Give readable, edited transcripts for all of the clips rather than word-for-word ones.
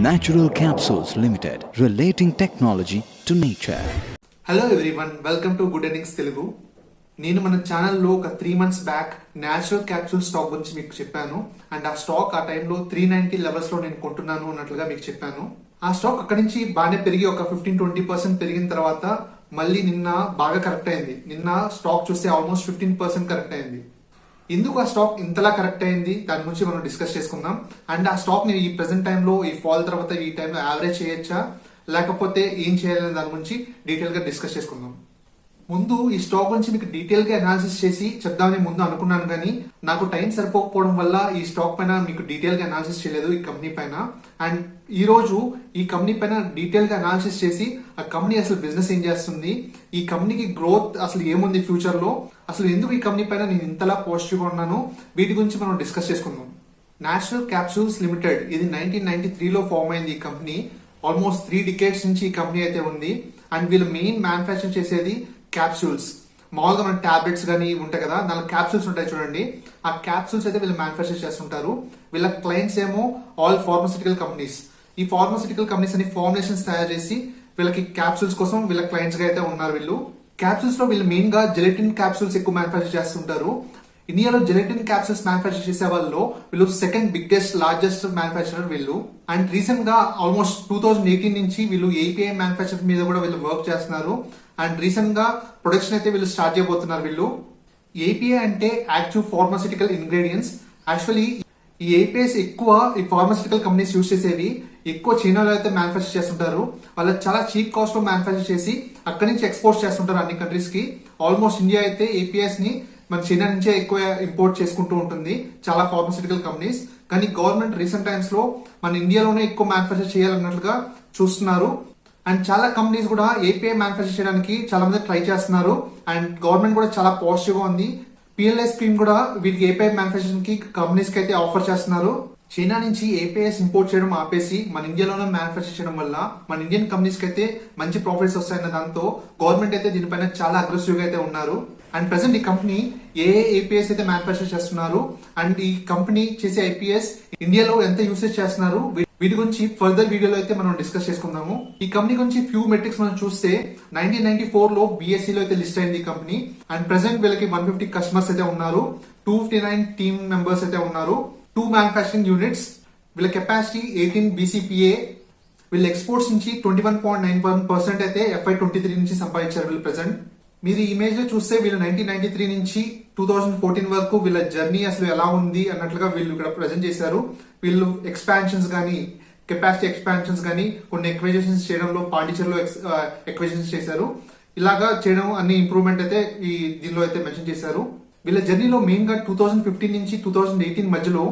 Natural Capsules Limited, relating technology to nature. Hello everyone, welcome to good earnings Telugu. నేను మన ఛానల్లో ఒక 3 months back natural capsule stock గురించి మీకు చెప్పాను. అండ్ ఆ స్టాక్ ఆ టైంలో 390 లెవెల్స్ లో నేను కొంటున్నాను అన్నట్లుగా మీకు చెప్పాను. ఆ స్టాక్ అక్కడి నుంచి బాగానే పెరిగి ఒక 15-20% పెరిగిన తర్వాత మళ్ళీ నిన్న బాగా కరెక్ట్ అయింది. నిన్న స్టాక్ చూస్తే ఆల్మోస్ట్ 15% కరెక్ట్ అయింది. ఎందుకు ఆ స్టాక్ ఇంతలా కరెక్ట్ అయింది దాని గురించి మనం డిస్కస్ చేసుకుందాం. అండ్ ఆ స్టాక్ ని ఈ ప్రెసెంట్ టైంలో ఈ ఫాల్ తర్వాత ఈ టైంలో యావరేజ్ చేయొచ్చా లేకపోతే ఏం చేయాలనే దాని గురించి డీటెయిల్ గా డిస్కస్ చేసుకుందాం. ముందు ఈ స్టాక్ గురించి మీకు డీటెయిల్ గా అనాలిసిస్ చేసి చెప్దామని ముందు అనుకున్నాను, కానీ నాకు టైం సరిపోకపోవడం వల్ల ఈ స్టాక్ పైన మీకు డీటెయిల్ గా అనాలిసిస్ చేయలేదు ఈ కంపెనీ పైన. అండ్ ఈ రోజు ఈ కంపెనీ పైన డీటెయిల్ గా అనాలిసిస్ చేసి ఆ కంపెనీ అసలు బిజినెస్ ఏం చేస్తుంది, ఈ కంపెనీకి గ్రోత్ అసలు ఏముంది ఫ్యూచర్ లో, అసలు ఎందుకు ఈ కంపెనీ పైన నేను ఇంతలా పాజిటివ్ గా ఉన్నాను, వీటి గురించి మనం డిస్కస్ చేసుకుందాం. నేచురల్ క్యాప్సూల్స్ లిమిటెడ్ ఇది 1993లో ఫార్మ్ అయింది. ఈ కంపెనీ ఆల్మోస్ట్ 3 decades నుంచి ఈ కంపెనీ అయితే ఉంది. అండ్ వీళ్ళు మెయిన్ మ్యానుఫ్యాక్చర్ చేసేది క్యాప్సూల్స్. మామూలుగా మన టాబ్లెట్స్ కానీ ఉంటాయి కదా, దానిలో క్యాప్సూల్స్ ఉంటాయి చూడండి, ఆ క్యాప్సూల్స్ అయితే వీళ్ళు మ్యానుఫ్యాక్చర్ చేస్తుంటారు. వీళ్ళ క్లయింట్స్ ఏమో ఆల్ ఫార్మస్యూటికల్ కంపెనీస్. ఈ ఫార్మస్యూటికల్ కంపెనీస్ అని ఫార్ములేషన్స్ తయారు చేసి వీళ్ళకి క్యాప్సూల్స్ కోసం వీళ్ళ క్లయింట్స్ గా అయితే ఉన్నారు. వీళ్ళు క్యాప్సూల్స్ లో వీళ్ళు మెయిన్ గా జెలటిన్ క్యాప్సూల్స్ ఎక్కువ మ్యానుఫ్యాక్చర్ చేస్తుంటారు. ఇండియాలో జెలటిన్ క్యాప్సూల్స్ మ్యానుఫ్యాక్చర్ చేసే వాళ్ళు వీళ్ళు సెకండ్ బిగ్గెస్ట్ లార్జెస్ట్ మ్యానుఫ్యాక్చరర్ వీళ్ళు. అండ్ రీసెంట్ గా ఆల్మోస్ట్ 2018 నుంచి వీళ్ళు ఏపీఐ మ్యానుఫ్యాక్చర్ మీద కూడా వీళ్ళు వర్క్ చేస్తున్నారు. అండ్ రీసెంట్ గా ప్రొడక్షన్ అయితే వీళ్ళు స్టార్ట్ చేయబోతున్నారు. వీళ్ళు ఏపీఐ అంటే యాక్టివ్ ఫార్మాసిటికల్ ఇంగ్రీడియంట్స్. యాక్చువల్లీ ఈ ఏపీఐస్ ఎక్కువ ఈ ఫార్మాసిటికల్ కంపెనీస్ యూజ్ చేసేవి ఎక్కువ చైనాలో అయితే మ్యానుఫ్యాక్చర్ చేస్తుంటారు. వాళ్ళు చాలా చీప్ కాస్ట్ లో మ్యానుఫ్యాక్చర్ చేసి అక్కడి నుంచి ఎక్స్పోర్ట్ చేస్తుంటారు అన్ని కంట్రీస్ కి. ఆల్మోస్ట్ ఇండియా అయితే ఏపీఎస్ ని మన చైనా నుంచే ఎక్కువ ఇంపోర్ట్ చేసుకుంటూ ఉంటుంది చాలా ఫార్మాసిటికల్ కంపెనీస్. కానీ గవర్నమెంట్ రీసెంట్ టైమ్స్ లో మన ఇండియాలోనే ఎక్కువ మ్యానుఫ్యాక్చర్ చేయాలన్నట్లుగా చూస్తున్నారు. అండ్ చాలా కంపెనీస్ కూడా ఏపీఐ మ్యానుఫ్యాక్చర్ చేయడానికి చాలా మంది ట్రై చేస్తున్నారు. అండ్ గవర్నమెంట్ కూడా చాలా పాజిటివ్ గా ఉంది. పిఎల్ఐ స్కీమ్ కూడా వీటికి ఏపీఐ మ్యానుఫ్యాక్చరింగ్ కి కంపెనీస్ కి అయితే ఆఫర్ చేస్తున్నారు. చైనా నుంచి ఏపీఐస్ ఇంపోర్ట్ చేయడం ఆపేసి మన ఇండియాలోనే మ్యానుఫ్యాక్చర్ చేయడం వల్ల మన ఇండియన్ కంపెనీస్ కి అయితే మంచి ప్రాఫిట్స్ వస్తాయన్న దాంతో గవర్నమెంట్ అయితే దీనిపైన చాలా అగ్రెసివ్ గా అయితే ఉన్నారు. అండ్ ప్రెసెంట్ ఈ కంపెనీ ఏ ఏపీఎస్ అయితే మ్యానుఫ్యాక్చర్ చేస్తున్నారు అండ్ ఈ కంపెనీ చేసే ఐపీఎస్ ఇండియాలో ఎంత యూసేజ్ చేస్తున్నారు వీటి గురించి ఫర్దర్ వీడియోలో అయితే మనం డిస్కస్ చేసుకుందాము. ఈ కంపెనీ గురించి ఫ్యూ మెట్రిక్స్ మనం చూస్తే 1994లో బీఎస్సీలో అయితే లిస్ట్ అయింది ఈ కంపెనీ. అండ్ ప్రెసెంట్ వీళ్ళకి 150 కస్టమర్స్ అయితే ఉన్నారు, 259 టీమ్ మెంబర్స్ అయితే ఉన్నారు, 2 మ్యానుఫ్యాక్చరింగ్ యూనిట్స్. వీళ్ళ కెపాసిటీ 18 BCPA. వీళ్ళ ఎక్స్పోర్ట్స్ నుంచి 21.91% అయితే FY23 నుంచి సంపాదించారు వీళ్ళు ప్రెసెంట్. మీరు ఈ ఇమేజ్ లో చూస్తే వీళ్ళు 1993 నుంచి 2014 వరకు వీళ్ళ జర్నీ అసలు ఎలా ఉంది అన్నట్లుగా వీళ్ళు ఇక్కడ ప్రెజెంట్ చేశారు. వీళ్ళు ఎక్స్పాన్షన్స్ కానీ కెపాసిటీ ఎక్స్పాన్షన్స్ కానీ కొన్ని ఎక్విజిషన్స్ చేయడంలో పాండిచేరిలో ఎక్విజిషన్స్ చేశారు. ఇలాగా చేయడం అన్ని ఇంప్రూవ్మెంట్ అయితే ఈ దీనిలో అయితే మెన్షన్ చేశారు. వీళ్ళ జర్నీలో మెయిన్ గా 2015 నుంచి 2018 మధ్యలో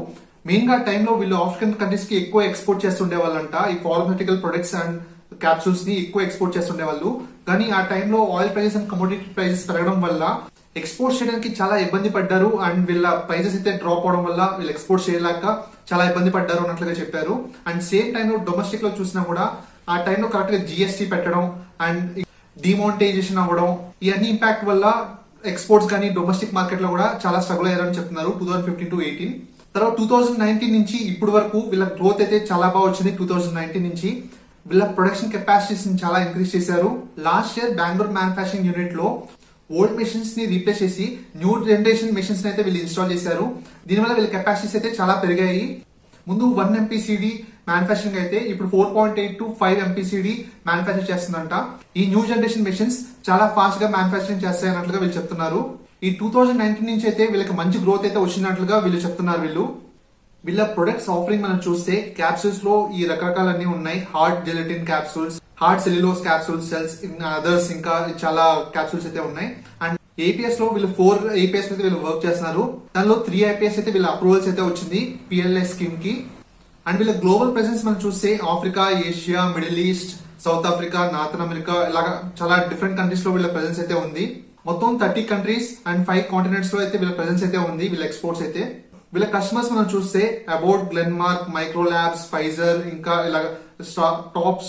మెయిన్ గా టైంలో వీళ్ళు ఆఫ్రికన్ కంట్రీస్ కి ఎక్కువ ఎక్స్పోర్ట్ చేస్తుండే వాళ్ళంట. ఈ ఫార్మాసిటికల్ ప్రొడక్ట్స్ అండ్ క్యాప్సూల్స్ ని ఎక్కువ ఎక్స్పోర్ట్ చేస్తుండే వాళ్ళు. కానీ ఆ టైంలో oil prices and commodity prices పెరగడం వల్ల ఎక్స్పోర్ట్ చేయడానికి చాలా ఇబ్బంది పడ్డారు. అండ్ వీళ్ళ ప్రైజెస్ అయితే డ్రాప్ అవడం వల్ల వీళ్ళు ఎక్స్పోర్ట్ చేయలేక చాలా ఇబ్బంది పడ్డారు అన్నట్లుగా చెప్పారు. అండ్ సేమ్ టైంలో డొమెస్టిక్ లో చూసినా కూడా ఆ టైంలో కరెక్ట్ గా జిఎస్టీ పెట్టడం అండ్ డిమానిటైజేషన్ అవ్వడం ఇవన్నీ ఇంపాక్ట్ వల్ల ఎక్స్పోర్ట్స్ కానీ డొమెస్టిక్ మార్కెట్ లో కూడా చాలా స్ట్రగుల్ అయ్యారని చెప్తున్నారు 2015 to 18. తర్వాత 2019 నుంచి ఇప్పటి వరకు వీళ్ళ గ్రోత్ అయితే చాలా బాగా వచ్చింది. 2019 నుంచి వీళ్ళ ప్రొడక్షన్ కెపాసిటీస్ ని చాలా ఇంక్రీజ్ చేశారు. Last year Bengaluru manufacturing unit లో ఓల్డ్ మెషిన్స్ ని రీప్లేస్ చేసి న్యూ జనరేషన్ మెషిన్స్ అయితే వీళ్ళు ఇన్స్టాల్ చేశారు. దీనివల్ల వీళ్ళ కెపాసిటీస్ అయితే చాలా పెరిగాయి. ముందు 1 MPCD మ్యానుఫ్యాక్చరింగ్ అయితే ఇప్పుడు 4.8 to 5 MPCD మ్యానుఫ్యాక్చర్ చేస్తుందంట. ఈ న్యూ జనరేషన్ మెషిన్స్ చాలా ఫాస్ట్ గా మ్యానుఫ్యాక్చరింగ్ చేస్తాయి అన్నట్లుగా వీళ్ళు చెప్తున్నారు. ఈ 2019 నుంచి అయితే వీళ్ళకి మంచి గ్రోత్ అయితే వచ్చినట్లుగా వీళ్ళు చెప్తున్నారు. వీళ్ళ ప్రొడక్ట్స్ ఆఫరింగ్ మనం చూస్తే క్యాప్సూల్స్ లో ఈ రకరకాలన్నీ ఉన్నాయి. Hard gelatin capsules, hard cellulose capsules, cells others ఇంకా చాలా క్యాప్సూల్స్ అయితే ఉన్నాయి. అండ్ ఏపీఎస్ లో వీళ్ళు 4 APIs అయితే వీళ్ళు వర్క్ చేస్తున్నారు. దానిలో 3 APIs అయితే వీళ్ళ అప్రూవల్స్ అయితే వచ్చింది పిఎల్ఐ స్కీమ్ కి. అండ్ వీళ్ళ గ్లోబల్ ప్రెసెన్స్ మనం చూస్తే Africa, Asia, middle east, south Africa, northern America ఇలాగా చాలా డిఫరెంట్ కంట్రీస్ లో వీళ్ళ ప్రెసెన్స్ అయితే ఉంది. మొత్తం 30 కంట్రీస్ అండ్ 5 కాంటినెంట్స్ లో అయితే వీళ్ళ ప్రెసెన్స్ అయితే ఉంది. వీళ్ళ ఎక్స్పోర్ట్స్ అయితే వీళ్ళ కస్టమర్స్ మనం చూస్తే about, Glenmark, micro labs, Pfizer ఇంకా ఇలా టాప్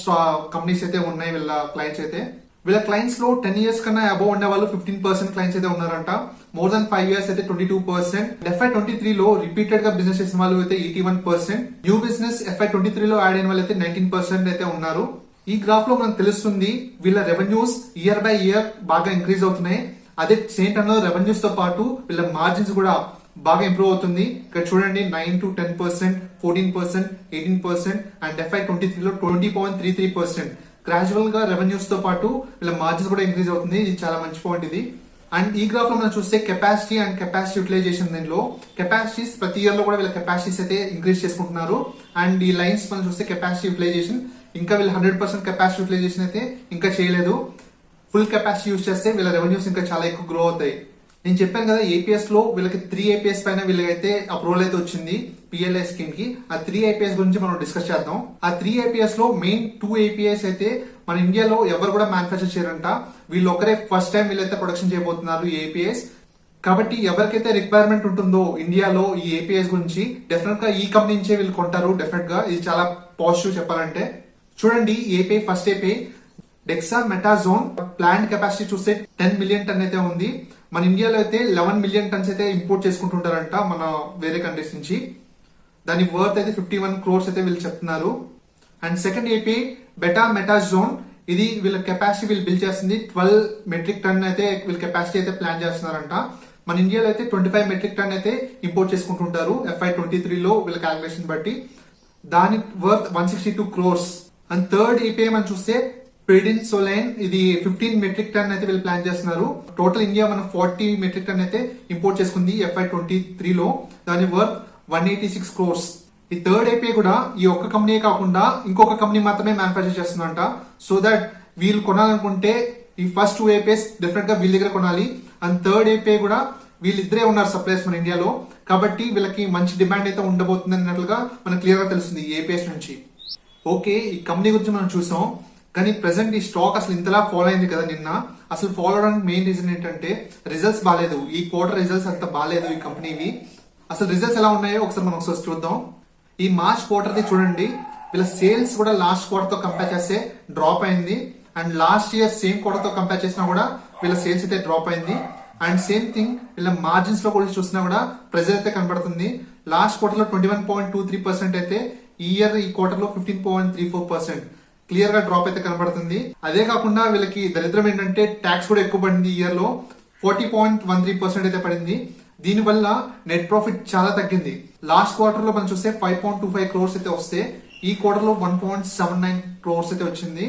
కంపెనీస్ అయితే ఉన్నాయి వీళ్ళ క్లయింట్స్ అయితే. వీళ్ళ క్లయింట్స్ లో 10 years కన్నా అబౌవ్ ఉండే వాళ్ళు 15% క్లయింట్స్ అయితే ఉన్నారంట. మోర్ దాన్ 5 years అయితే 22%. FY23 లో రిపీటెడ్ గా బిజినెస్ చేసిన వాళ్ళు అయితే 81%. న్యూ బిజినెస్ FY23 లో యాడ్ అయిన వాళ్ళు అయితే 19% అయితే ఉన్నారు. ఈ గ్రాఫ్ లో మనకు తెలుస్తుంది వీళ్ళ రెవెన్యూస్ ఇయర్ బై ఇయర్ బాగా ఇంక్రీజ్ అవుతున్నాయి. అదే సేమ్ టైమ్ లో రెవెన్యూస్ తో పాటు వీళ్ళ మార్జిన్స్ కూడా బాగా ఇంప్రూవ్ అవుతుంది. ఇక్కడ చూడండి 9 to 10%, 14%, 18% అండ్ FY23 లో 20.33%. గ్రాడ్యువల్ గా రెవెన్యూస్ తో పాటు వీళ్ళ మార్జిన్స్ కూడా ఇంక్రీజ్ అవుతుంది. ఇది చాలా మంచి పాయింట్ ఇది. అండ్ ఈ గ్రాఫ్ లో మనం చూస్తే కెపాసిటీ అండ్ కెపాసిటీ యూటిలైజేషన్, దీనిలో కెపాసిటీస్ ప్రతి ఇయర్ లో కూడా వీళ్ళ కెపాసిటీస్ అయితే ఇంక్రీజ్ చేసుకుంటున్నారు. అండ్ ఈ లైన్స్ మనం చూస్తే కెపాసిటీ యూటిలైజేషన్ ఇంకా వీళ్ళు 100% కెపాసిటీ యూటిలైజేషన్ అయితే ఇంకా చేయలేదు. ఫుల్ కెపాసిటీ యూజ్ చేస్తే వీళ్ళ రెవెన్యూస్ ఇంకా చాలా ఎక్కువ గ్రో అవుతాయి. నేను చెప్పాను కదా ఏపీఎస్ లో వీళ్ళకి 3 APS పైన వీళ్ళకైతే అప్రూవల్ అయితే వచ్చింది PLI స్కీమ్ కి. ఆ 3 APS గురించి మనం డిస్కస్ చేద్దాం. ఆ 3 APS లో మెయిన్ 2 APS అయితే మన ఇండియాలో ఎవరు కూడా మ్యానుఫ్యాక్చర్ చేయరంట. వీళ్ళు ఒకరే ఫస్ట్ టైం వీళ్ళైతే ప్రొడక్షన్ చేయబోతున్నారు ఈ APS. కాబట్టి ఎవరికైతే రిక్వైర్మెంట్ ఉంటుందో ఇండియాలో ఈ APS గురించి డెఫినెట్ గా ఈ కంపెనీ నుంచే వీళ్ళు కొంటారు. డెఫినెట్ గా ఇది చాలా పాజిటివ్ చెప్పాలంటే. చూడండి API first API dexamethasone plant capacity చూస్తే 10 మిలియన్ టన్ అయితే ఉంది. మన ఇండియాలో అయితే 11 మిలియన్ టన్స్ అయితే ఇంపోర్ట్ చేసుకుంటుంటారంట మన వేరే కంట్రీస్ నుంచి. దాని వర్త్ అయితే 51 crores అయితే వీళ్ళు చెప్తున్నారు. అండ్ సెకండ్ ఏపీ బెటామెథాజోన్, ఇది వీళ్ళ కెపాసిటీ వీళ్ళు బిల్డ్ చేస్తుంది 12 మెట్రిక్ టన్ అయితే వీళ్ళ కెపాసిటీ అయితే ప్లాన్ చేస్తున్నారంట. మన ఇండియాలో అయితే 25 మెట్రిక్ టన్ అయితే ఇంపోర్ట్ చేసుకుంటుంటారు FY23 లో వీళ్ళ క్యాలిక్యులేషన్ బట్టి. దాని worth 162 crores. And third AP మనం చూస్తే పెడిన్సోలైన్, ఇది 15 మెట్రిక్ టన్ అయితే వీళ్ళు ప్లాన్ చేస్తున్నారు. టోటల్ ఇండియా మనం 40 మెట్రిక్ టన్ అయితే ఇంపోర్ట్ చేసుకుంది FY23 లో. దాని వర్త్ 186 crores. ఈ థర్డ్ ఏపీ కూడా ఈ ఒక్క కంపెనీ కాకుండా ఇంకొక కంపెనీ మాత్రమే మ్యానుఫ్యాక్చర్ చేస్తుందంట. సో దట్ వీళ్ళు కొనాలనుకుంటే ఈ ఫస్ట్ 2 APIs డెఫినెట్ గా వీళ్ళ దగ్గర కొనాలి. అండ్ థర్డ్ ఏపీ కూడా వీళ్ళిద్దరే ఉన్నారు సప్లైస్ మన ఇండియాలో. కాబట్టి వీళ్ళకి మంచి డిమాండ్ అయితే ఉండబోతుంది అన్నట్లుగా మనకు క్లియర్ గా తెలుస్తుంది ఈ APIs నుంచి. ఓకే, ఈ కంపెనీ గురించి మనం చూసాం. కానీ ప్రెసెంట్ ఈ స్టాక్ అసలు ఇంతలా ఫాలో అయింది కదా నిన్న. అసలు ఫాలో అవడానికి మెయిన్ రీజన్ ఏంటంటే రిజల్ట్స్ బాగాలేదు. ఈ క్వార్టర్ రిజల్ట్స్ అంత బాగాలేదు ఈ కంపెనీవి. అసలు రిజల్ట్స్ ఎలా ఉన్నాయో ఒకసారి మనం ఒకసారి చూద్దాం. ఈ మార్చ్ క్వార్టర్ ది చూడండి, వీళ్ళ సేల్స్ కూడా లాస్ట్ క్వార్టర్ తో కంపేర్ చేస్తే డ్రాప్ అయింది. And last year same quarter తో కంపేర్ చేసినా కూడా వీళ్ళ సేల్స్ అయితే డ్రాప్ అయింది. అండ్ సేమ్ థింగ్ వీళ్ళ మార్జిన్స్ లో కూడా చూసినా కూడా ప్రెజర్ అయితే కనబడుతుంది. లాస్ట్ క్వార్టర్ లో 21.23% అయితే ఈ క్వార్టర్ లో 15.34%. క్లియర్ గా డ్రాప్ అయితే కనబడుతుంది. అదే కాకుండా వీళ్ళకి దరిద్రం ఏంటంటే ట్యాక్స్ కూడా ఎక్కువ పడింది. ఈ ఇయర్ లో 40.13% అయితే పడింది. దీనివల్ల నెట్ ప్రాఫిట్ చాలా తగ్గింది. లాస్ట్ క్వార్టర్ లో మనం చూస్తే 5.25 crores అయితే వస్తే ఈ క్వార్టర్ లో 1.79 crores అయితే వచ్చింది.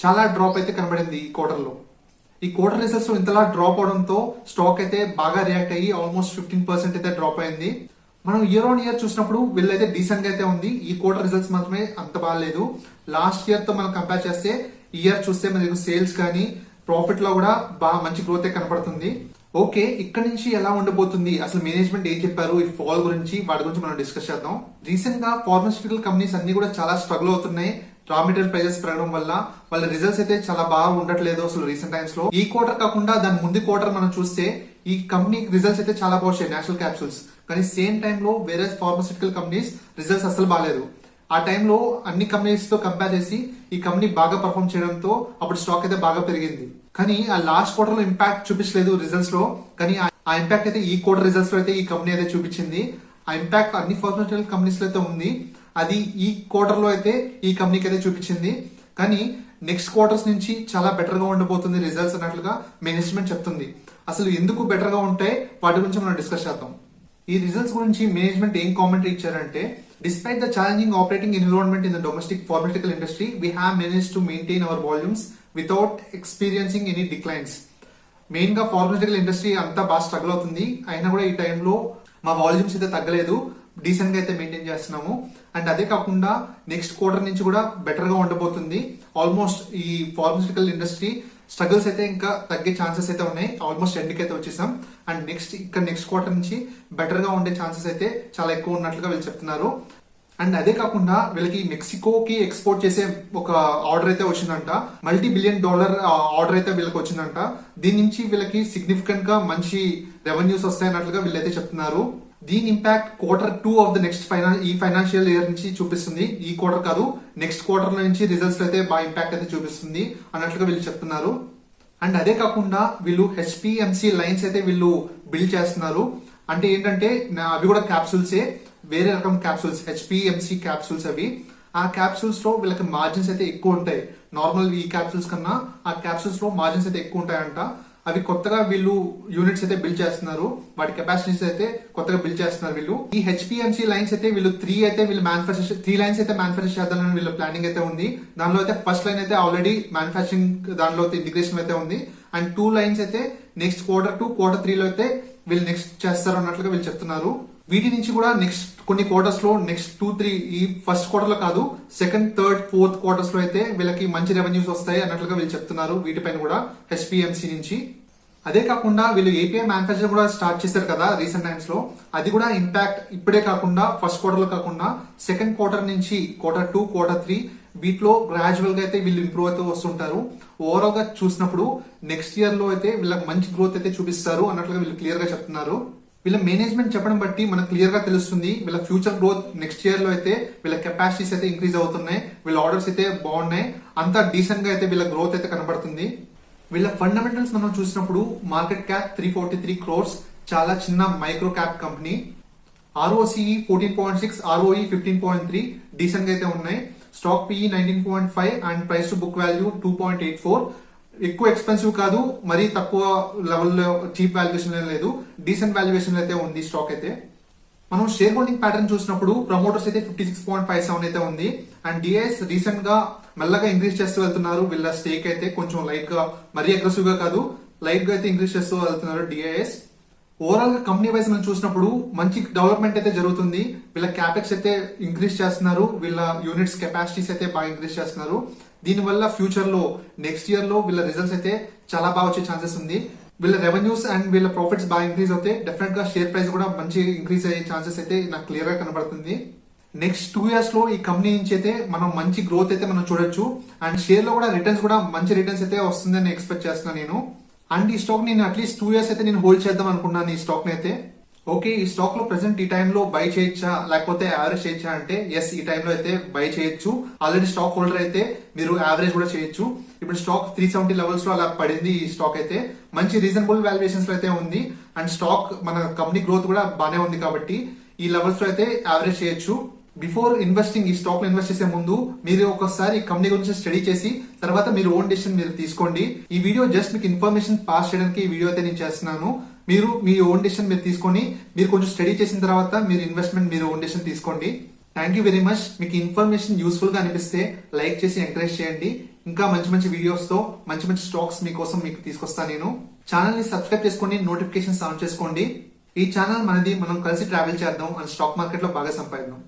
చాలా డ్రాప్ అయితే కనబడింది ఈ క్వార్టర్ లో. ఈ క్వార్టర్ రిజల్ట్స్ లో ఇంతలా డ్రాప్ అవడంతో స్టాక్ అయితే బాగా రియాక్ట్ అయ్యి ఆల్మోస్ట్ 15% అయితే డ్రాప్ అయింది. మనం ఇయర్ ఆన్ ఇయర్ చూసినప్పుడు వీళ్ళైతే డీసెంట్ గా అయితే ఉంది. ఈ క్వార్టర్ రిజల్ట్స్ మాత్రమే అంత బాగాలేదు. లాస్ట్ ఇయర్ తో మనం కంపేర్ చేస్తే ఈ ఇయర్ చూస్తే మనకు సేల్స్ కానీ ప్రాఫిట్ లో కూడా బాగా మంచి గ్రోత్ కనపడుతుంది. ఓకే, ఇక్కడ నుంచి ఎలా ఉండబోతుంది, అసలు మేనేజ్మెంట్ ఏం చెప్పారు ఈ ఫాల్ గురించి, వాటి గురించి మనం డిస్కస్ చేద్దాం. రీసెంట్ గా ఫార్మాస్యూటికల్ కంపెనీస్ అన్ని కూడా చాలా స్ట్రగుల్ అవుతున్నాయి. రా మెటీరియల్ ప్రైజెస్ పెరగడం వల్ల వాళ్ళ రిజల్ట్స్ అయితే చాలా బాగా ఉండట్లేదు అసలు రీసెంట్ టైమ్స్ లో. ఈ క్వార్టర్ కాకుండా దాని ముందు క్వార్టర్ మనం చూస్తే ఈ కంపెనీ రిజల్ట్స్ అయితే చాలా బాగున్నాయి నేషనల్ క్యాప్సూల్స్. కానీ సేమ్ టైమ్ లో వేరే ఫార్మాస్యూటికల్ కంపెనీస్ రిజల్ట్స్ అసలు బాగాలేదు. ఆ టైంలో అన్ని కంపెనీస్ తో కంపేర్ చేసి ఈ కంపెనీ బాగా పర్ఫార్మ్ చేయడంతో అప్పుడు స్టాక్ అయితే బాగా పెరిగింది. కానీ ఆ లాస్ట్ క్వార్టర్ లో ఇంపాక్ట్ చూపించలేదు రిజల్ట్స్ లో. కానీ ఆ ఇంపాక్ట్ అయితే ఈ క్వార్టర్ రిజల్ట్స్ లో అయితే ఈ కంపెనీ అయితే చూపించింది. ఆ ఇంపాక్ట్ అన్ని ఫార్మాస్యూటికల్ కంపెనీస్ లో అయితే ఉంది. అది ఈ క్వార్టర్ లో అయితే ఈ కంపెనీకి అయితే చూపించింది. కానీ నెక్స్ట్ క్వార్టర్స్ నుంచి చాలా బెటర్ గా ఉండబోతుంది రిజల్ట్స్ అన్నట్లుగా మేనేజ్మెంట్ చెప్తుంది. అసలు ఎందుకు బెటర్ గా ఉంటాయి వాటి గురించి మనం డిస్కస్ చేద్దాం. ఈ రిజల్ట్స్ గురించి మేనేజ్మెంట్ ఏం కామెంటరీ ఇచ్చారంటే, despite the challenging operating environment in the domestic pharmaceutical industry, we have managed to maintain hour volumes without experiencing any declines. Main గా ఫార్మాస్యూటికల్ ఇండస్ట్రీ అంతా బాగా స్ట్రగుల్ అవుతుంది. అయినా కూడా ఈ టైంలో మా వాల్యూమ్స్ అయితే తగ్గలేదు, డీసెంట్ గా అయితే మెయింటైన్ చేస్తున్నాము. అండ్ అదే కాకుండా నెక్స్ట్ క్వార్టర్ నుంచి కూడా బెటర్ గా ఉండబోతుంది. ఆల్మోస్ట్ ఈ ఫార్మాస్యూటికల్ ఇండస్ట్రీ స్ట్రగుల్స్ అయితే ఇంకా తగ్గే ఛాన్సెస్ అయితే ఉన్నాయి. ఆల్మోస్ట్ ఎండ్కి అయితే వచ్చేసాం. అండ్ నెక్స్ట్ క్వార్టర్ నుంచి బెటర్ గా ఉండే ఛాన్సెస్ అయితే చాలా ఎక్కువ ఉన్నట్లుగా వీళ్ళు చెప్తున్నారు. అండ్ అదే కాకుండా వీళ్ళకి మెక్సికోకి ఎక్స్పోర్ట్ చేసే ఒక ఆర్డర్ అయితే వచ్చిందంట. $multi-billion ఆర్డర్ అయితే వీళ్ళకి వచ్చిందంట. దీని నుంచి వీళ్ళకి సిగ్నిఫికెంట్ గా మంచి రెవెన్యూస్ వస్తాయన్నట్లుగా వీళ్ళైతే చెప్తున్నారు. దీని impact Q2 of the next ఈ ఫైనాన్షియల్ ఇయర్ నుంచి చూపిస్తుంది. ఈ క్వార్టర్ కాదు, నెక్స్ట్ క్వార్టర్ నుంచి రిజల్ట్స్ అయితే బాగా ఇంపాక్ట్ అయితే చూపిస్తుంది అన్నట్లుగా వీళ్ళు చెప్తున్నారు. అండ్ అదే కాకుండా వీళ్ళు హెచ్పిఎంసి లైన్స్ అయితే వీళ్ళు బిల్డ్ చేస్తున్నారు. అంటే ఏంటంటే అవి కూడా క్యాప్సూల్సే, వేరే రకం క్యాప్సూల్స్, హెచ్పిఎంసి క్యాప్సూల్స్ అవి. ఆ క్యాప్సూల్స్ లో వీళ్ళకి మార్జిన్స్ అయితే ఎక్కువ ఉంటాయి. నార్మల్ ఈ క్యాప్సూల్స్ కన్నా ఆ క్యాప్సూల్స్ లో మార్జిన్స్ అయితే ఎక్కువ ఉంటాయంట. అవి కొత్తగా వీళ్ళు యూనిట్స్ అయితే బిల్డ్ చేస్తున్నారు, వాటి కెపాసిటీస్ అయితే కొత్తగా బిల్డ్ చేస్తున్నారు వీళ్ళు. ఈ హెచ్పిఎంసి లైన్స్ అయితే వీళ్ళు త్రీ లైన్స్ అయితే మ్యానుఫాక్చర్ చేద్దామని వీళ్ళ ప్లానింగ్ అయితే ఉంది. దానిలో అయితే ఫస్ట్ లైన్ అయితే ఆల్రెడీ మ్యానుఫాక్చరింగ్ దానిలో ఇంటిగ్రేషన్ అయితే ఉంది. అండ్ 2 లైన్స్ అయితే నెక్స్ట్ Q2, Q3 లో అయితే వీళ్ళు నెక్స్ట్ చేస్తారు అన్నట్లుగా వీళ్ళు చెప్తున్నారు. వీటి నుంచి కూడా నెక్స్ట్ కొన్ని క్వార్టర్స్ లో, నెక్స్ట్ 2-3 ఈ ఫస్ట్ క్వార్టర్ లో కాదు, సెకండ్, థర్డ్, ఫోర్త్ క్వార్టర్స్ లో అయితే వీళ్ళకి మంచి రెవెన్యూస్ వస్తాయి అన్నట్లుగా వీళ్ళు చెప్తున్నారు వీటిపైన కూడా హెచ్పిఎంసి నుంచి. అదే కాకుండా వీళ్ళు ఏపీఐ మ్యానుఫాక్చర్ కూడా స్టార్ట్ చేశారు కదా రీసెంట్ టైమ్స్ లో. అది కూడా ఇంపాక్ట్ ఇప్పుడే కాకుండా ఫస్ట్ క్వార్టర్ లో కాకుండా సెకండ్ క్వార్టర్ నుంచి Q2, Q3 వీటిలో గ్రాడ్యువల్ గా అయితే వీళ్ళు ఇంప్రూవ్ అయితే వస్తుంటారు. ఓవరాల్ గా చూసినప్పుడు నెక్స్ట్ ఇయర్ లో అయితే వీళ్ళకి మంచి గ్రోత్ అయితే చూపిస్తారు అన్నట్లుగా వీళ్ళు క్లియర్ గా చెప్తున్నారు. వీళ్ళ మేనేజ్మెంట్ చెప్పడం బట్టి మనకు క్లియర్ గా తెలుస్తుంది వీళ్ళ ఫ్యూచర్ గ్రోత్ నెక్స్ట్ ఇయర్ లో అయితే వీళ్ళ కెపాసిటీస్ అయితే ఇంక్రీజ్ అవుతున్నాయి, వీళ్ళ ఆర్డర్స్ అయితే బాగున్నాయి, అంతా డీసెంట్ గా అయితే వీళ్ళ గ్రోత్ అయితే కనబడుతుంది. వీళ్ళ ఫండమెంటల్స్ మనం చూసినప్పుడు మార్కెట్ క్యాప్ 343 crores, చాలా చిన్న micro cap company. ROCE 14.6, ROE 15.3 decent గా అయితే ఉన్నాయి. Stock PE 19.5 and price to book value 2.84. ఎక్కువ ఎక్స్పెన్సివ్ కాదు, మరీ తక్కువ లెవెల్లో చీప్ వాల్యుయేషన్ లేదు, డీసెంట్ వాల్యుయేషన్ అయితే ఉంది స్టాక్ అయితే. మనం షేర్ హోల్డింగ్ ప్యాటర్న్ చూసినప్పుడు ప్రమోటర్స్ అయితే 56.57 అయితే ఉంది. అండ్ డిఐఎస్ రీసెంట్ గా మెల్లగా ఇంక్రీజ్ చేస్తూ వెళ్తున్నారు. వీళ్ళ స్టేక్ అయితే కొంచెం లైట్ గా, మరీ అగ్రెసివ్ గా కాదు, లైట్ గా అయితే ఇంక్రీజ్ చేస్తూ వెళ్తున్నారు డిఐఎస్. ఓవరాల్ గా కంపెనీ వైజ్ మనం చూసినప్పుడు మంచి డెవలప్మెంట్ అయితే జరుగుతుంది. వీళ్ళ క్యాపెక్స్ అయితే ఇంక్రీజ్ చేస్తున్నారు, వీళ్ళ యూనిట్స్ కెపాసిటీస్ అయితే బాగా ఇంక్రీజ్ చేస్తున్నారు. దీనివల్ల ఫ్యూచర్ లో నెక్స్ట్ ఇయర్ లో వీళ్ళ రిజల్ట్స్ అయితే చాలా బాగా వచ్చే ఛాన్సెస్ ఉంది. వీళ్ళ రెవెన్యూస్ అండ్ వీళ్ళ ప్రాఫిట్స్ బాగా ఇంక్రీజ్ అవుతాయి. డెఫినెట్ గా షేర్ ప్రైస్ కూడా మంచి ఇంక్రీజ్ అయ్యే ఛాన్సెస్ అయితే నాకు క్లియర్ గా కనబడుతుంది. నెక్స్ట్ 2 years లో ఈ కంపెనీ నుంచి అయితే మనం మంచి గ్రోత్ అయితే మనం చూడొచ్చు. అండ్ షేర్ లో కూడా రిటర్న్స్ కూడా మంచి రిటర్న్స్ అయితే వస్తుందని ఎక్స్పెక్ట్ చేస్తున్నాను నేను. అండ్ ఈ స్టాక్ నేను అట్లీస్ట్ 2 years అయితే నేను హోల్డ్ చేద్దాం అనుకున్నాను ఈ స్టాక్ ని అయితే. ఓకే, ఈ స్టాక్ లో ప్రెసెంట్ ఈ టైంలో బై చేయొచ్చా లేకపోతే యావరేజ్ చేయొచ్చా అంటే ఎస్, ఈ టైంలో అయితే బై చేయొచ్చు. ఆల్రెడీ స్టాక్ హోల్డర్ అయితే మీరు యావరేజ్ కూడా చేయొచ్చు. ఇప్పుడు స్టాక్ 370 లెవెల్స్ లో అలా పడింది. ఈ స్టాక్ అయితే మంచి రీజనబుల్ వాల్యుయేషన్స్ లో అయితే ఉంది. అండ్ స్టాక్ మన కంపెనీ గ్రోత్ కూడా బాగానే ఉంది కాబట్టి ఈ లెవెల్స్ లో అయితే యావరేజ్ చేయొచ్చు. బిఫోర్ ఇన్వెస్టింగ్, ఈ స్టాక్ లో ఇన్వెస్ట్ చేసే ముందు మీరు ఒకసారి కంపెనీ గురించి స్టడీ చేసి తర్వాత మీరు ఓన్ డెసిషన్ మీరు తీసుకోండి. ఈ వీడియో జస్ట్ మీకు ఇన్ఫర్మేషన్ పాస్ చేయడానికి ఈ వీడియో అయితే నేను చేస్తున్నాను. మీరు మీ ఓన్ డెసిషన్ మీరు తీసుకొని మీరు కొంచెం స్టడీ చేసిన తర్వాత మీరు ఇన్వెస్ట్మెంట్ మీరు ఓన్ డెసిషన్ తీసుకోండి. Thank you very much. మీకు ఇన్ఫర్మేషన్ యూస్ఫుల్ గా అనిపిస్తే లైక్ చేసి ఎంకరేజ్ చేయండి. ఇంకా మంచి మంచి వీడియోస్ తో మంచి మంచి స్టాక్స్ మీకోసం మీకు తీసుకొస్తాను నేను. ఛానల్ ని సబ్స్క్రైబ్ చేసుకోండి, నోటిఫికేషన్స్ ఆన్ చేసుకోండి. ఈ ఛానల్ మనది, మనం కలిసి ట్రావెల్ చేద్దాం అండ్ స్టాక్ మార్కెట్ లో బాగా సంపాదిద్దాం.